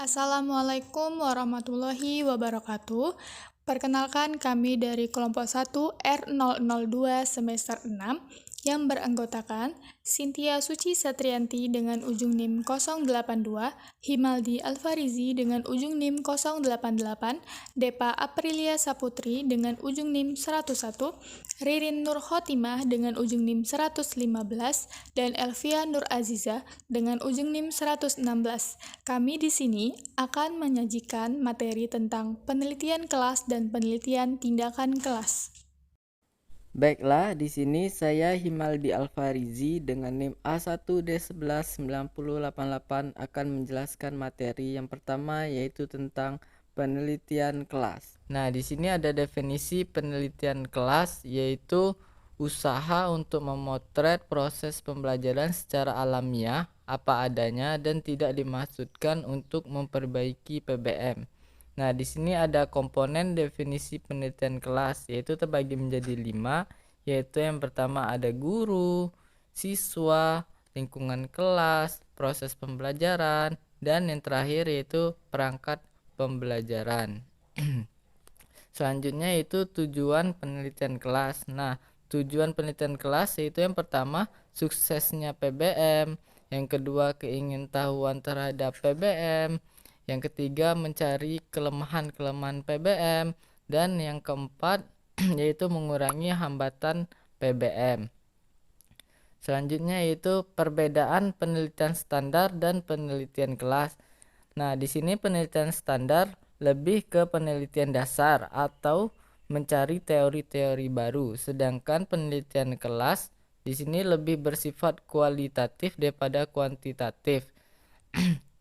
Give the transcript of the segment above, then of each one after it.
Assalamualaikum warahmatullahi wabarakatuh. Perkenalkan kami dari kelompok 1 R002 semester 6 yang beranggotakan Cynthia Suci Satrianti dengan ujung NIM 082, Himaldi Alfarizi dengan ujung NIM 088, Depa Aprilia Saputri dengan ujung NIM 101, Ririn Nur Khotimah dengan ujung NIM 115, dan Elvia Nur Aziza dengan ujung NIM 116. Kami di sini akan menyajikan materi tentang penelitian kelas dan penelitian tindakan kelas. Baiklah, di sini saya Himaldi Alfarizi dengan NIM A1D119088 akan menjelaskan materi yang pertama, yaitu tentang penelitian kelas. Nah, di sini ada definisi penelitian kelas, yaitu usaha untuk memotret proses pembelajaran secara alamiah, apa adanya, dan tidak dimaksudkan untuk memperbaiki PBM. Nah, di sini ada komponen definisi penelitian kelas, yaitu terbagi menjadi 5, yaitu yang pertama ada guru, siswa, lingkungan kelas, proses pembelajaran, dan yang terakhir yaitu perangkat pembelajaran. Selanjutnya yaitu tujuan penelitian kelas. Nah, tujuan penelitian kelas yaitu yang pertama suksesnya PBM, yang kedua keingintahuan terhadap PBM, yang ketiga mencari kelemahan-kelemahan PBM, dan yang keempat yaitu mengurangi hambatan PBM. Selanjutnya yaitu perbedaan penelitian standar dan penelitian kelas. Nah, di sini penelitian standar lebih ke penelitian dasar atau mencari teori-teori baru, sedangkan penelitian kelas di sini lebih bersifat kualitatif daripada kuantitatif.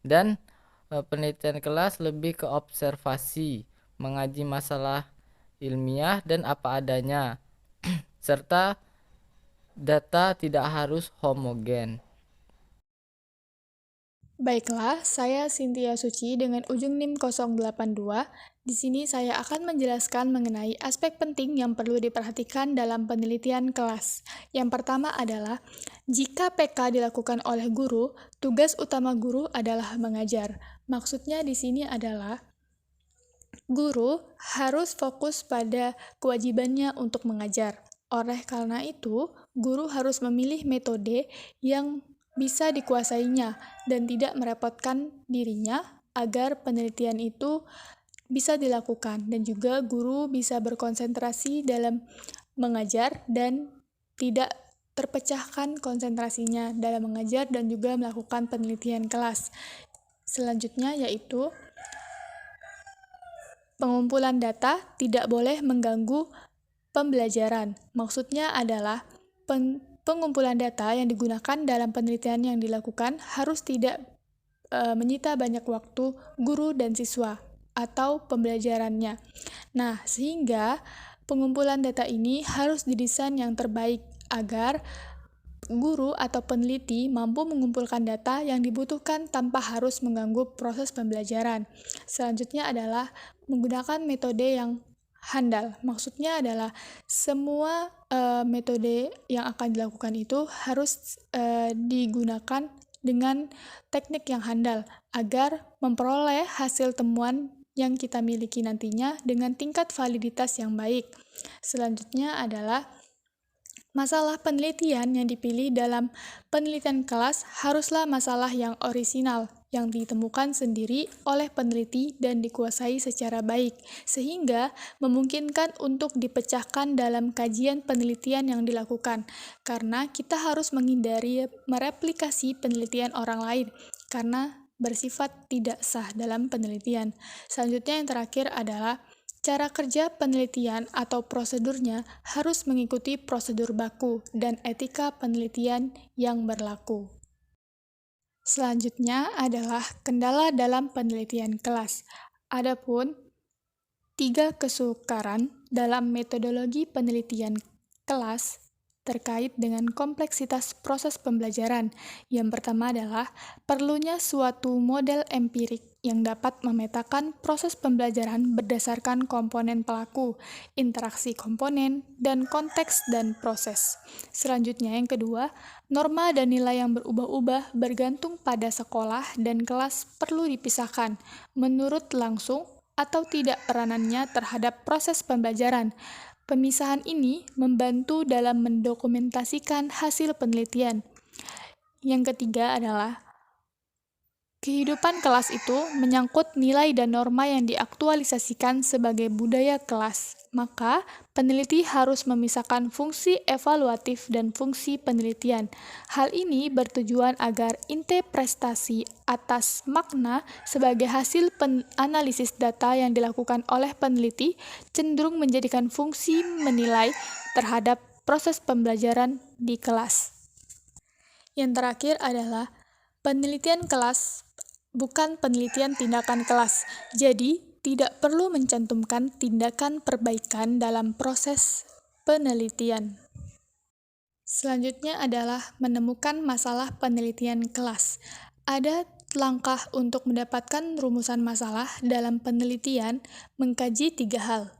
Dan penelitian kelas lebih ke observasi, mengaji masalah ilmiah dan apa adanya, serta data tidak harus homogen. Baiklah, saya Cynthia Suci dengan ujung NIM 082. Di sini saya akan menjelaskan mengenai aspek penting yang perlu diperhatikan dalam penelitian kelas. Yang pertama adalah, jika PK dilakukan oleh guru, tugas utama guru adalah mengajar. Maksudnya di sini adalah, guru harus fokus pada kewajibannya untuk mengajar. Oleh karena itu, guru harus memilih metode yang bisa dikuasainya dan tidak merepotkan dirinya agar penelitian itu bisa dilakukan, dan juga guru bisa berkonsentrasi dalam mengajar dan tidak terpecahkan konsentrasinya dalam mengajar dan juga melakukan penelitian kelas. Selanjutnya yaitu pengumpulan data tidak boleh mengganggu pembelajaran. Maksudnya adalah pengumpulan data yang digunakan dalam penelitian yang dilakukan harus tidak menyita banyak waktu guru dan siswa atau pembelajarannya. Nah, sehingga pengumpulan data ini harus didesain yang terbaik agar guru atau peneliti mampu mengumpulkan data yang dibutuhkan tanpa harus mengganggu proses pembelajaran. Selanjutnya adalah menggunakan metode yang handal. Maksudnya adalah semua metode yang akan dilakukan itu harus digunakan dengan teknik yang handal agar memperoleh hasil temuan yang kita miliki nantinya dengan tingkat validitas yang baik. Selanjutnya adalah masalah penelitian yang dipilih dalam penelitian kelas haruslah masalah yang orisinal, yang ditemukan sendiri oleh peneliti dan dikuasai secara baik, sehingga memungkinkan untuk dipecahkan dalam kajian penelitian yang dilakukan, karena kita harus menghindari mereplikasi penelitian orang lain, karena bersifat tidak sah dalam penelitian. Selanjutnya yang terakhir adalah cara kerja penelitian atau prosedurnya harus mengikuti prosedur baku dan etika penelitian yang berlaku. Selanjutnya adalah kendala dalam penelitian kelas. Adapun 3 kesukaran dalam metodologi penelitian kelas terkait dengan kompleksitas proses pembelajaran. Yang pertama adalah perlunya suatu model empirik yang dapat memetakan proses pembelajaran berdasarkan komponen pelaku, interaksi komponen, dan konteks dan proses. Selanjutnya yang kedua, norma dan nilai yang berubah-ubah bergantung pada sekolah dan kelas perlu dipisahkan menurut langsung atau tidak peranannya terhadap proses pembelajaran. Pemisahan ini membantu dalam mendokumentasikan hasil penelitian. Yang ketiga adalah kehidupan kelas itu menyangkut nilai dan norma yang diaktualisasikan sebagai budaya kelas. Maka, peneliti harus memisahkan fungsi evaluatif dan fungsi penelitian. Hal ini bertujuan agar interpretasi atas makna sebagai hasil analisis data yang dilakukan oleh peneliti cenderung menjadikan fungsi menilai terhadap proses pembelajaran di kelas. Yang terakhir adalah penelitian kelas bukan penelitian tindakan kelas, jadi tidak perlu mencantumkan tindakan perbaikan dalam proses penelitian. Selanjutnya adalah menemukan masalah penelitian kelas. Ada langkah untuk mendapatkan rumusan masalah dalam penelitian mengkaji 3 hal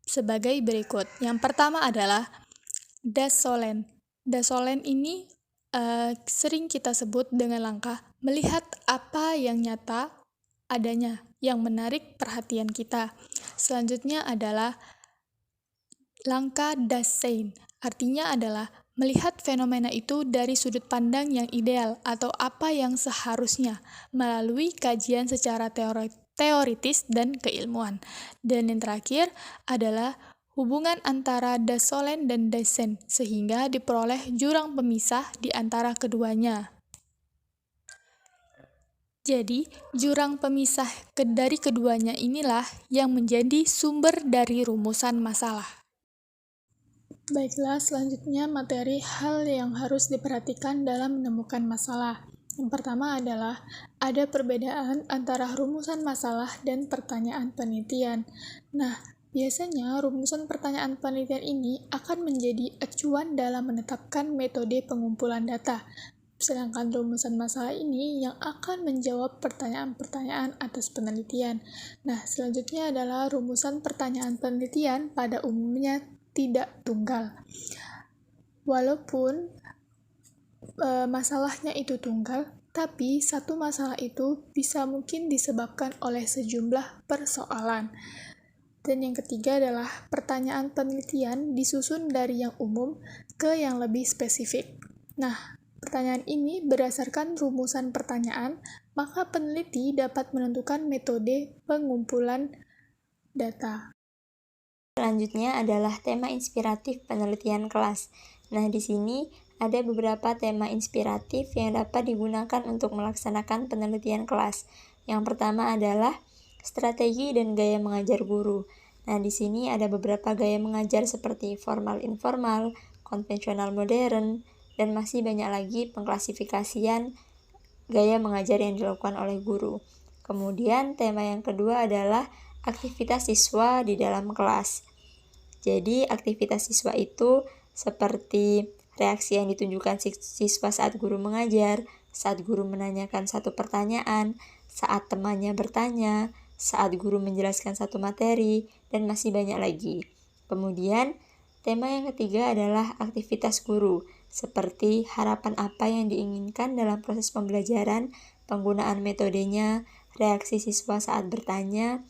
sebagai berikut. Yang pertama adalah dasolen. Dasolen ini sering kita sebut dengan langkah melihat apa yang nyata adanya, yang menarik perhatian kita. Selanjutnya adalah langkah dasein, artinya adalah melihat fenomena itu dari sudut pandang yang ideal atau apa yang seharusnya melalui kajian secara teoritis dan keilmuan. Dan yang terakhir adalah hubungan antara dasolen dan dasein, sehingga diperoleh jurang pemisah di antara keduanya. Jadi, jurang pemisah dari keduanya inilah yang menjadi sumber dari rumusan masalah. Baiklah, selanjutnya materi hal yang harus diperhatikan dalam menemukan masalah. Yang pertama adalah ada perbedaan antara rumusan masalah dan pertanyaan penelitian. Nah, biasanya rumusan pertanyaan penelitian ini akan menjadi acuan dalam menetapkan metode pengumpulan data. Sedangkan rumusan masalah ini yang akan menjawab pertanyaan-pertanyaan atas penelitian. Nah, selanjutnya adalah rumusan pertanyaan penelitian pada umumnya tidak tunggal. Walaupun masalahnya itu tunggal, tapi satu masalah itu bisa mungkin disebabkan oleh sejumlah persoalan. Dan yang ketiga adalah pertanyaan penelitian disusun dari yang umum ke yang lebih spesifik. Nah, pertanyaan ini berdasarkan rumusan pertanyaan, maka peneliti dapat menentukan metode pengumpulan data. Selanjutnya adalah tema inspiratif penelitian kelas. Nah, di sini ada beberapa tema inspiratif yang dapat digunakan untuk melaksanakan penelitian kelas. Yang pertama adalah strategi dan gaya mengajar guru. Nah, di sini ada beberapa gaya mengajar seperti formal-informal, konvensional modern, dan masih banyak lagi pengklasifikasian gaya mengajar yang dilakukan oleh guru. Kemudian, tema yang kedua adalah aktivitas siswa di dalam kelas. Jadi, aktivitas siswa itu seperti reaksi yang ditunjukkan siswa saat guru mengajar, saat guru menanyakan satu pertanyaan, saat temannya bertanya, saat guru menjelaskan satu materi, dan masih banyak lagi. Kemudian, tema yang ketiga adalah aktivitas guru, seperti harapan apa yang diinginkan dalam proses pembelajaran, penggunaan metodenya, reaksi siswa saat bertanya,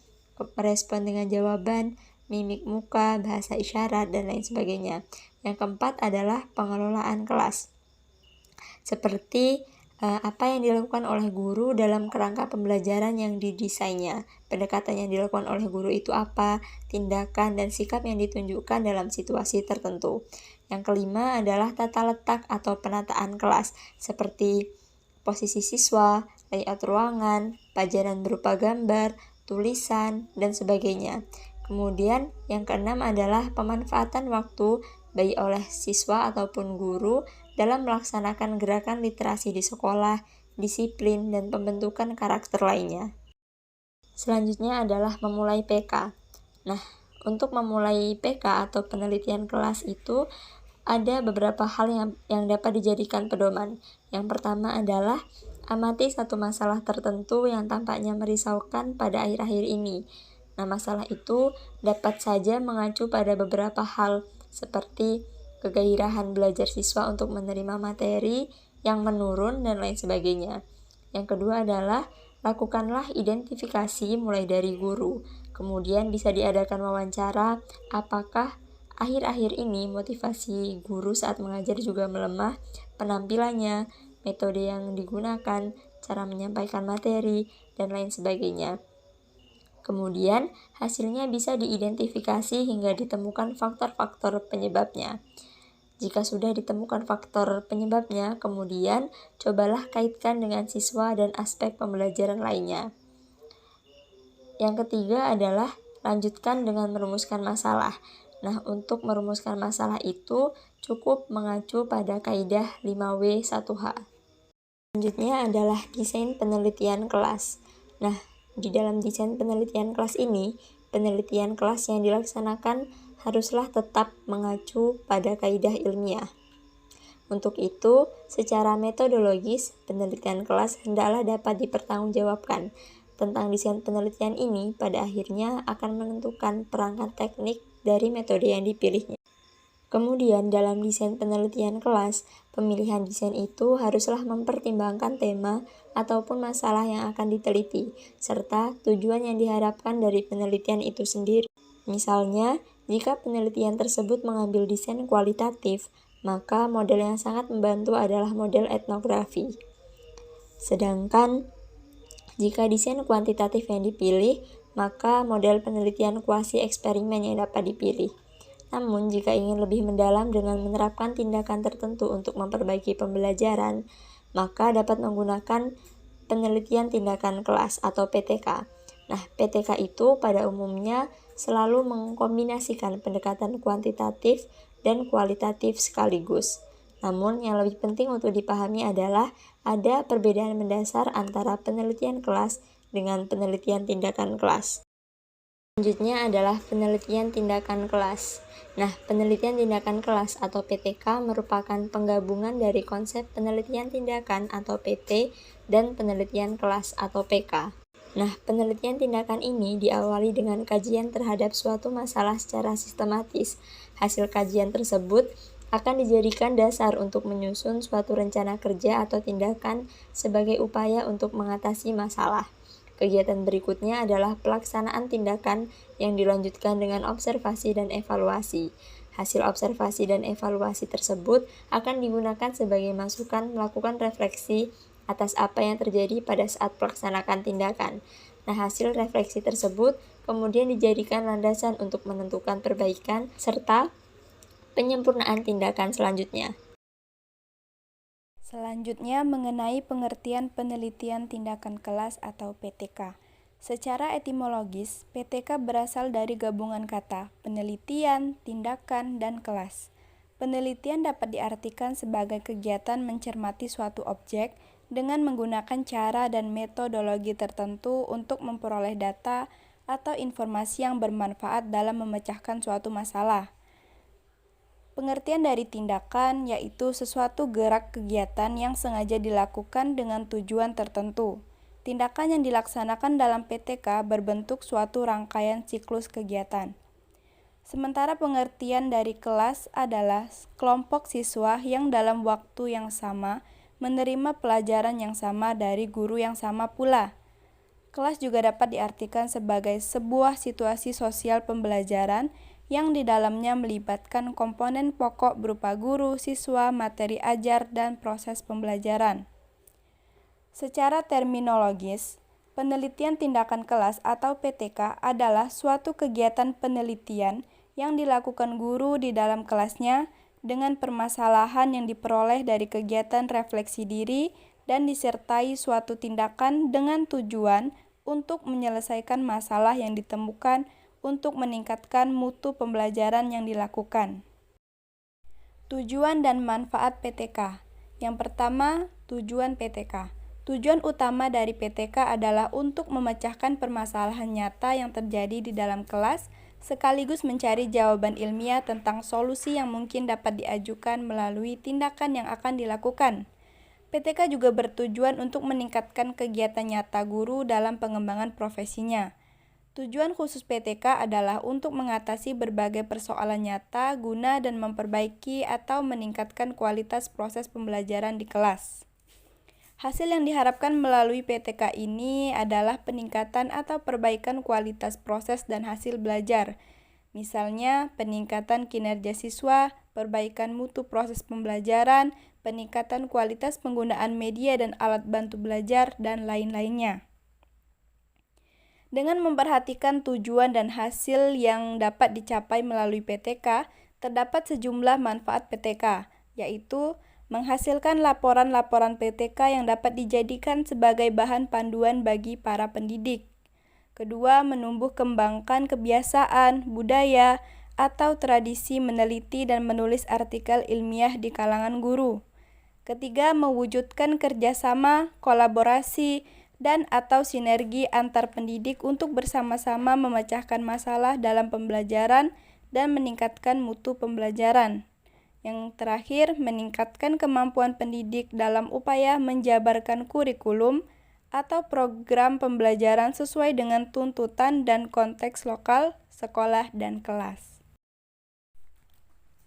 merespon dengan jawaban, mimik muka, bahasa isyarat, dan lain sebagainya. Yang keempat adalah pengelolaan kelas, seperti apa yang dilakukan oleh guru dalam kerangka pembelajaran yang didesainnya. Pendekatan yang dilakukan oleh guru itu apa, tindakan dan sikap yang ditunjukkan dalam situasi tertentu. Yang kelima adalah tata letak atau penataan kelas, seperti posisi siswa, layout ruangan, pajanan berupa gambar, tulisan, dan sebagainya. Kemudian yang keenam adalah pemanfaatan waktu baik oleh siswa ataupun guru dalam melaksanakan gerakan literasi di sekolah, disiplin, dan pembentukan karakter lainnya. Selanjutnya adalah memulai PK. Nah, untuk memulai PK atau penelitian kelas itu ada beberapa hal yang dapat dijadikan pedoman. Yang pertama adalah Amati satu masalah tertentu yang tampaknya merisaukan pada akhir-akhir ini. Nah, masalah itu dapat saja mengacu pada beberapa hal seperti kegairahan belajar siswa untuk menerima materi yang menurun dan lain sebagainya. Yang kedua adalah lakukanlah identifikasi mulai dari guru. Kemudian bisa diadakan wawancara apakah akhir-akhir ini motivasi guru saat mengajar juga melemah, penampilannya, metode yang digunakan, cara menyampaikan materi, dan lain sebagainya. Kemudian, hasilnya bisa diidentifikasi hingga ditemukan faktor-faktor penyebabnya. Jika sudah ditemukan faktor penyebabnya, kemudian cobalah kaitkan dengan siswa dan aspek pembelajaran lainnya. Yang ketiga adalah lanjutkan dengan merumuskan masalah. Nah, untuk merumuskan masalah itu cukup mengacu pada kaidah 5W1H. Selanjutnya adalah desain penelitian kelas. Nah, di dalam desain penelitian kelas ini, penelitian kelas yang dilaksanakan haruslah tetap mengacu pada kaidah ilmiah. Untuk itu, secara metodologis, penelitian kelas hendaklah dapat dipertanggungjawabkan. Tentang desain penelitian ini, pada akhirnya akan menentukan perangkat teknik dari metode yang dipilihnya. Kemudian, dalam desain penelitian kelas, pemilihan desain itu haruslah mempertimbangkan tema ataupun masalah yang akan diteliti, serta tujuan yang diharapkan dari penelitian itu sendiri. Misalnya, jika penelitian tersebut mengambil desain kualitatif, maka model yang sangat membantu adalah model etnografi. Sedangkan, jika desain kuantitatif yang dipilih, maka model penelitian kuasi eksperimen yang dapat dipilih. Namun, jika ingin lebih mendalam dengan menerapkan tindakan tertentu untuk memperbaiki pembelajaran, maka dapat menggunakan penelitian tindakan kelas atau PTK. Nah, PTK itu pada umumnya selalu mengkombinasikan pendekatan kuantitatif dan kualitatif sekaligus. Namun, yang lebih penting untuk dipahami adalah ada perbedaan mendasar antara penelitian kelas dengan penelitian tindakan kelas. Selanjutnya adalah penelitian tindakan kelas. Nah, penelitian tindakan kelas atau PTK merupakan penggabungan dari konsep penelitian tindakan atau PT dan penelitian kelas atau PK. Nah, penelitian tindakan ini diawali dengan kajian terhadap suatu masalah secara sistematis. Hasil kajian tersebut akan dijadikan dasar untuk menyusun suatu rencana kerja atau tindakan sebagai upaya untuk mengatasi masalah. Kegiatan berikutnya adalah pelaksanaan tindakan yang dilanjutkan dengan observasi dan evaluasi. Hasil observasi dan evaluasi tersebut akan digunakan sebagai masukan melakukan refleksi atas apa yang terjadi pada saat melaksanakan tindakan. Nah, hasil refleksi tersebut kemudian dijadikan landasan untuk menentukan perbaikan serta penyempurnaan tindakan selanjutnya. Selanjutnya mengenai pengertian penelitian tindakan kelas atau PTK. Secara etimologis, PTK berasal dari gabungan kata penelitian, tindakan, dan kelas. Penelitian dapat diartikan sebagai kegiatan mencermati suatu objek dengan menggunakan cara dan metodologi tertentu untuk memperoleh data atau informasi yang bermanfaat dalam memecahkan suatu masalah. Pengertian dari tindakan yaitu sesuatu gerak kegiatan yang sengaja dilakukan dengan tujuan tertentu. Tindakan yang dilaksanakan dalam PTK berbentuk suatu rangkaian siklus kegiatan. Sementara pengertian dari kelas adalah kelompok siswa yang dalam waktu yang sama menerima pelajaran yang sama dari guru yang sama pula. Kelas juga dapat diartikan sebagai sebuah situasi sosial pembelajaran yang di dalamnya melibatkan komponen pokok berupa guru, siswa, materi ajar, dan proses pembelajaran. Secara terminologis, penelitian tindakan kelas atau PTK adalah suatu kegiatan penelitian yang dilakukan guru di dalam kelasnya dengan permasalahan yang diperoleh dari kegiatan refleksi diri dan disertai suatu tindakan dengan tujuan untuk menyelesaikan masalah yang ditemukan untuk meningkatkan mutu pembelajaran yang dilakukan. Tujuan dan manfaat PTK. Yang pertama, tujuan PTK. Tujuan utama dari PTK adalah untuk memecahkan permasalahan nyata yang terjadi di dalam kelas, sekaligus mencari jawaban ilmiah tentang solusi yang mungkin dapat diajukan melalui tindakan yang akan dilakukan. PTK juga bertujuan untuk meningkatkan kegiatan nyata guru dalam pengembangan profesinya. Tujuan khusus PTK adalah untuk mengatasi berbagai persoalan nyata guna dan memperbaiki atau meningkatkan kualitas proses pembelajaran di kelas. Hasil yang diharapkan melalui PTK ini adalah peningkatan atau perbaikan kualitas proses dan hasil belajar. Misalnya, peningkatan kinerja siswa, perbaikan mutu proses pembelajaran, peningkatan kualitas penggunaan media dan alat bantu belajar, dan lain-lainnya. Dengan memperhatikan tujuan dan hasil yang dapat dicapai melalui PTK, terdapat sejumlah manfaat PTK, yaitu menghasilkan laporan-laporan PTK yang dapat dijadikan sebagai bahan panduan bagi para pendidik. Kedua, menumbuh kembangkan kebiasaan, budaya, atau tradisi meneliti dan menulis artikel ilmiah di kalangan guru. Ketiga, mewujudkan kerjasama, kolaborasi, dan atau sinergi antar pendidik untuk bersama-sama memecahkan masalah dalam pembelajaran dan meningkatkan mutu pembelajaran. Yang terakhir, meningkatkan kemampuan pendidik dalam upaya menjabarkan kurikulum atau program pembelajaran sesuai dengan tuntutan dan konteks lokal, sekolah, dan kelas.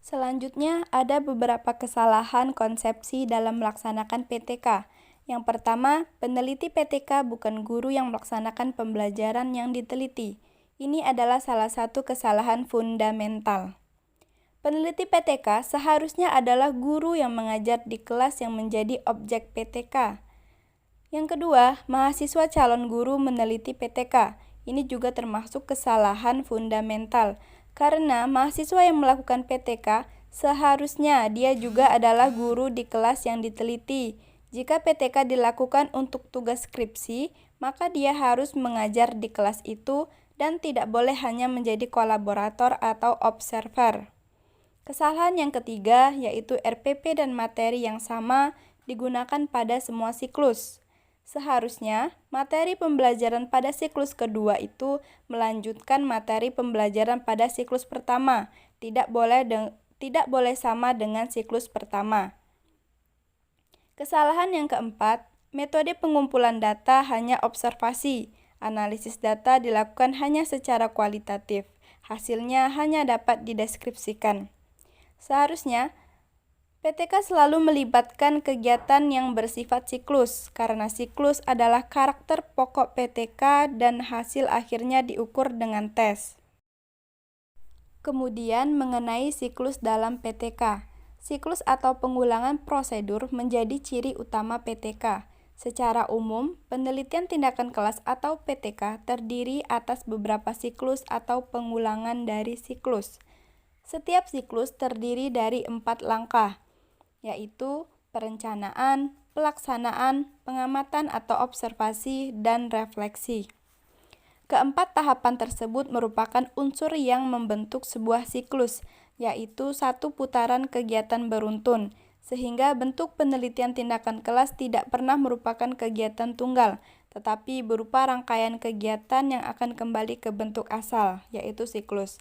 Selanjutnya, ada beberapa kesalahan konsepsi dalam melaksanakan PTK. Yang pertama, peneliti PTK bukan guru yang melaksanakan pembelajaran yang diteliti. Ini adalah salah satu kesalahan fundamental. Peneliti PTK seharusnya adalah guru yang mengajar di kelas yang menjadi objek PTK. Yang kedua, mahasiswa calon guru meneliti PTK. Ini juga termasuk kesalahan fundamental, karena mahasiswa yang melakukan PTK seharusnya dia juga adalah guru di kelas yang diteliti. Jika PTK dilakukan untuk tugas skripsi, maka dia harus mengajar di kelas itu dan tidak boleh hanya menjadi kolaborator atau observer. Kesalahan yang ketiga yaitu RPP dan materi yang sama digunakan pada semua siklus. Seharusnya, materi pembelajaran pada siklus kedua itu melanjutkan materi pembelajaran pada siklus pertama, tidak boleh sama dengan siklus pertama. Kesalahan yang keempat, metode pengumpulan data hanya observasi. Analisis data dilakukan hanya secara kualitatif, hasilnya hanya dapat dideskripsikan. Seharusnya, PTK selalu melibatkan kegiatan yang bersifat siklus, karena siklus adalah karakter pokok PTK dan hasil akhirnya diukur dengan tes. Kemudian mengenai siklus dalam PTK. Siklus atau pengulangan prosedur menjadi ciri utama PTK. Secara umum, penelitian tindakan kelas atau PTK terdiri atas beberapa siklus atau pengulangan dari siklus. Setiap siklus terdiri dari 4 langkah, yaitu perencanaan, pelaksanaan, pengamatan atau observasi, dan refleksi. Keempat tahapan tersebut merupakan unsur yang membentuk sebuah siklus, yaitu satu putaran kegiatan beruntun, sehingga bentuk penelitian tindakan kelas tidak pernah merupakan kegiatan tunggal, tetapi berupa rangkaian kegiatan yang akan kembali ke bentuk asal, yaitu siklus.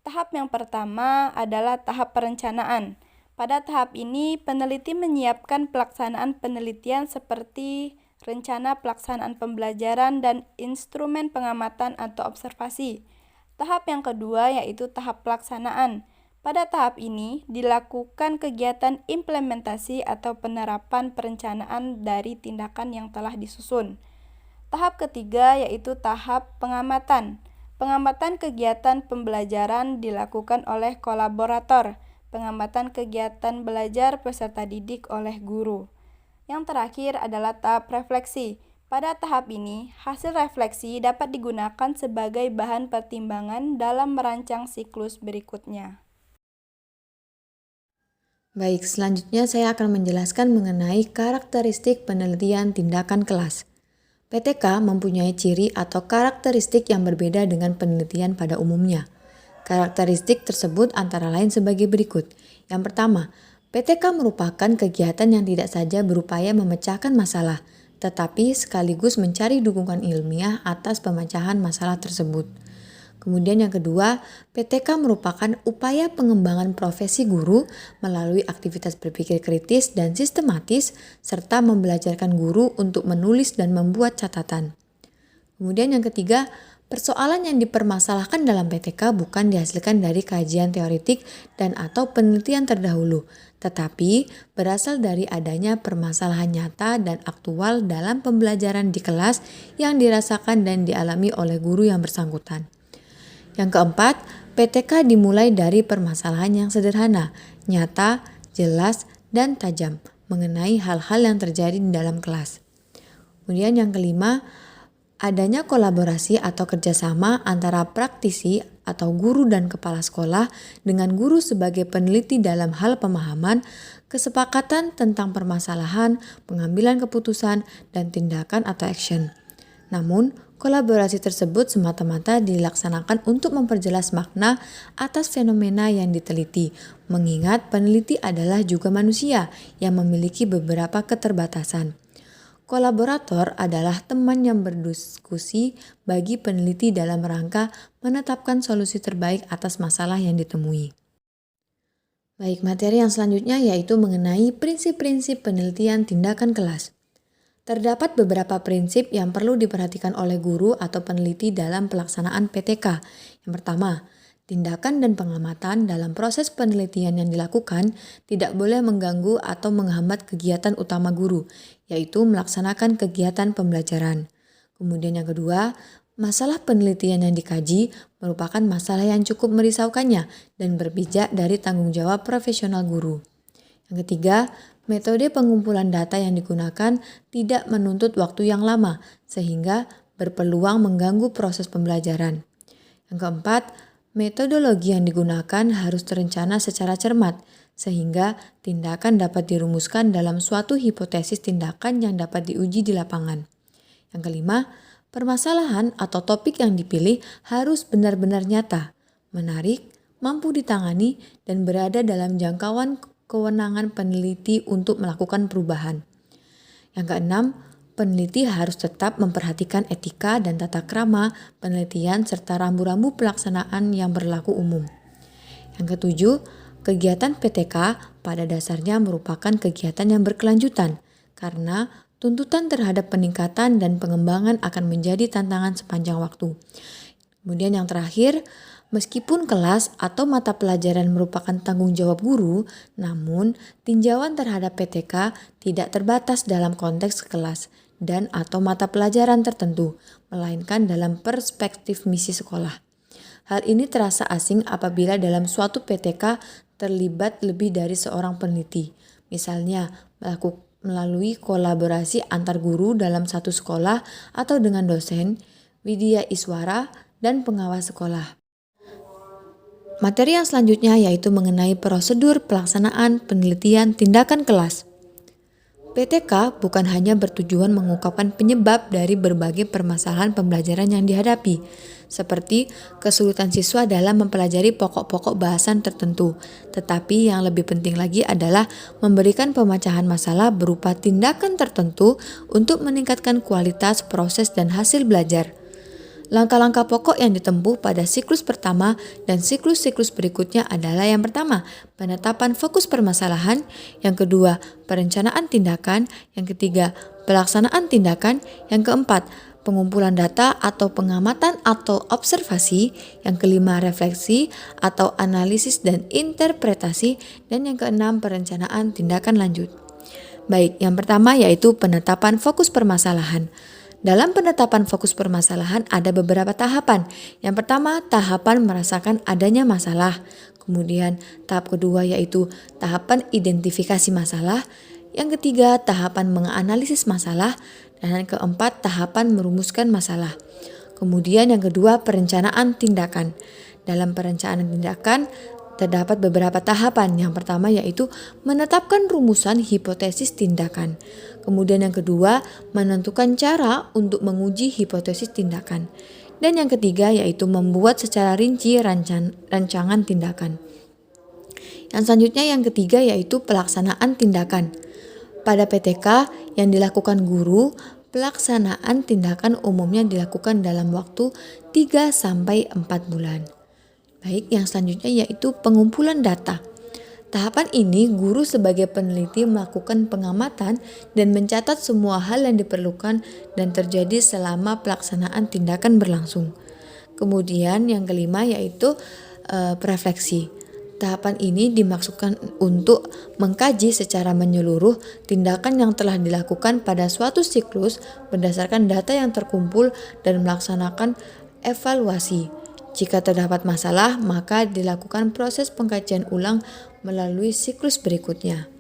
Tahap yang pertama adalah tahap perencanaan. Pada tahap ini, peneliti menyiapkan pelaksanaan penelitian seperti rencana pelaksanaan pembelajaran dan instrumen pengamatan atau observasi. Tahap yang kedua yaitu tahap pelaksanaan. Pada tahap ini, dilakukan kegiatan implementasi atau penerapan perencanaan dari tindakan yang telah disusun. Tahap ketiga yaitu tahap pengamatan. Pengamatan kegiatan pembelajaran dilakukan oleh kolaborator. Pengamatan kegiatan belajar peserta didik oleh guru. Yang terakhir adalah tahap refleksi. Pada tahap ini, hasil refleksi dapat digunakan sebagai bahan pertimbangan dalam merancang siklus berikutnya. Baik, selanjutnya saya akan menjelaskan mengenai karakteristik penelitian tindakan kelas. PTK mempunyai ciri atau karakteristik yang berbeda dengan penelitian pada umumnya. Karakteristik tersebut antara lain sebagai berikut. Yang pertama, PTK merupakan kegiatan yang tidak saja berupaya memecahkan masalah, tetapi sekaligus mencari dukungan ilmiah atas pemecahan masalah tersebut. Kemudian yang kedua, PTK merupakan upaya pengembangan profesi guru melalui aktivitas berpikir kritis dan sistematis, serta membelajarkan guru untuk menulis dan membuat catatan. Kemudian yang ketiga, persoalan yang dipermasalahkan dalam PTK bukan dihasilkan dari kajian teoritik dan atau penelitian terdahulu, tetapi berasal dari adanya permasalahan nyata dan aktual dalam pembelajaran di kelas yang dirasakan dan dialami oleh guru yang bersangkutan. Yang keempat, PTK dimulai dari permasalahan yang sederhana, nyata, jelas, dan tajam mengenai hal-hal yang terjadi di dalam kelas. Kemudian yang kelima, adanya kolaborasi atau kerjasama antara praktisi atau guru dan kepala sekolah dengan guru sebagai peneliti dalam hal pemahaman, kesepakatan tentang permasalahan, pengambilan keputusan, dan tindakan atau action. Namun, kolaborasi tersebut semata-mata dilaksanakan untuk memperjelas makna atas fenomena yang diteliti, mengingat peneliti adalah juga manusia yang memiliki beberapa keterbatasan. Kolaborator adalah teman yang berdiskusi bagi peneliti dalam rangka menetapkan solusi terbaik atas masalah yang ditemui. Baik, materi yang selanjutnya yaitu mengenai prinsip-prinsip penelitian tindakan kelas. Terdapat beberapa prinsip yang perlu diperhatikan oleh guru atau peneliti dalam pelaksanaan PTK. Yang pertama, tindakan dan pengamatan dalam proses penelitian yang dilakukan tidak boleh mengganggu atau menghambat kegiatan utama guru, yaitu melaksanakan kegiatan pembelajaran. Kemudian yang kedua, masalah penelitian yang dikaji merupakan masalah yang cukup merisaukannya dan berpijak dari tanggung jawab profesional guru. Yang ketiga, metode pengumpulan data yang digunakan tidak menuntut waktu yang lama, sehingga berpeluang mengganggu proses pembelajaran. Yang keempat, metodologi yang digunakan harus terencana secara cermat, sehingga tindakan dapat dirumuskan dalam suatu hipotesis tindakan yang dapat diuji di lapangan. Yang kelima, permasalahan atau topik yang dipilih harus benar-benar nyata, menarik, mampu ditangani, dan berada dalam jangkauan kewenangan peneliti untuk melakukan perubahan. Yang keenam, peneliti harus tetap memperhatikan etika dan tata krama penelitian serta rambu-rambu pelaksanaan yang berlaku umum. Yang ketujuh, kegiatan PTK pada dasarnya merupakan kegiatan yang berkelanjutan karena tuntutan terhadap peningkatan dan pengembangan akan menjadi tantangan sepanjang waktu. Kemudian yang terakhir, meskipun kelas atau mata pelajaran merupakan tanggung jawab guru, namun tinjauan terhadap PTK tidak terbatas dalam konteks kelas dan atau mata pelajaran tertentu, melainkan dalam perspektif misi sekolah. Hal ini terasa asing apabila dalam suatu PTK terlibat lebih dari seorang peneliti, misalnya melalui kolaborasi antar guru dalam satu sekolah atau dengan dosen, widya iswara, dan pengawas sekolah. Materi yang selanjutnya yaitu mengenai prosedur pelaksanaan penelitian tindakan kelas. PTK bukan hanya bertujuan mengungkapkan penyebab dari berbagai permasalahan pembelajaran yang dihadapi, seperti kesulitan siswa dalam mempelajari pokok-pokok bahasan tertentu, tetapi yang lebih penting lagi adalah memberikan pemecahan masalah berupa tindakan tertentu untuk meningkatkan kualitas proses dan hasil belajar. Langkah-langkah pokok yang ditempuh pada siklus pertama dan siklus-siklus berikutnya adalah yang pertama, penetapan fokus permasalahan, yang kedua, perencanaan tindakan, yang ketiga, pelaksanaan tindakan, yang keempat, pengumpulan data atau pengamatan atau observasi, yang kelima, refleksi atau analisis dan interpretasi, dan yang keenam, perencanaan tindakan lanjut. Baik, yang pertama yaitu penetapan fokus permasalahan. Dalam penetapan fokus permasalahan ada beberapa tahapan. Yang pertama, tahapan merasakan adanya masalah. Kemudian, tahap kedua yaitu tahapan identifikasi masalah. Yang ketiga, tahapan menganalisis masalah. Dan yang keempat, tahapan merumuskan masalah. Kemudian yang kedua, perencanaan tindakan. Dalam perencanaan tindakan, terdapat beberapa tahapan. Yang pertama yaitu menetapkan rumusan hipotesis tindakan. Kemudian yang kedua, menentukan cara untuk menguji hipotesis tindakan. Dan yang ketiga yaitu membuat secara rinci rancangan tindakan. Yang selanjutnya yang ketiga yaitu pelaksanaan tindakan. Pada PTK yang dilakukan guru, Pelaksanaan tindakan umumnya dilakukan dalam waktu 3-4 bulan. Baik, yang selanjutnya yaitu pengumpulan data. Tahapan ini, guru sebagai peneliti melakukan pengamatan dan mencatat semua hal yang diperlukan dan terjadi selama pelaksanaan tindakan berlangsung. Kemudian yang kelima yaitu refleksi. Tahapan ini dimaksudkan untuk mengkaji secara menyeluruh tindakan yang telah dilakukan pada suatu siklus berdasarkan data yang terkumpul dan melaksanakan evaluasi. Jika terdapat masalah, maka dilakukan proses pengkajian ulang melalui siklus berikutnya.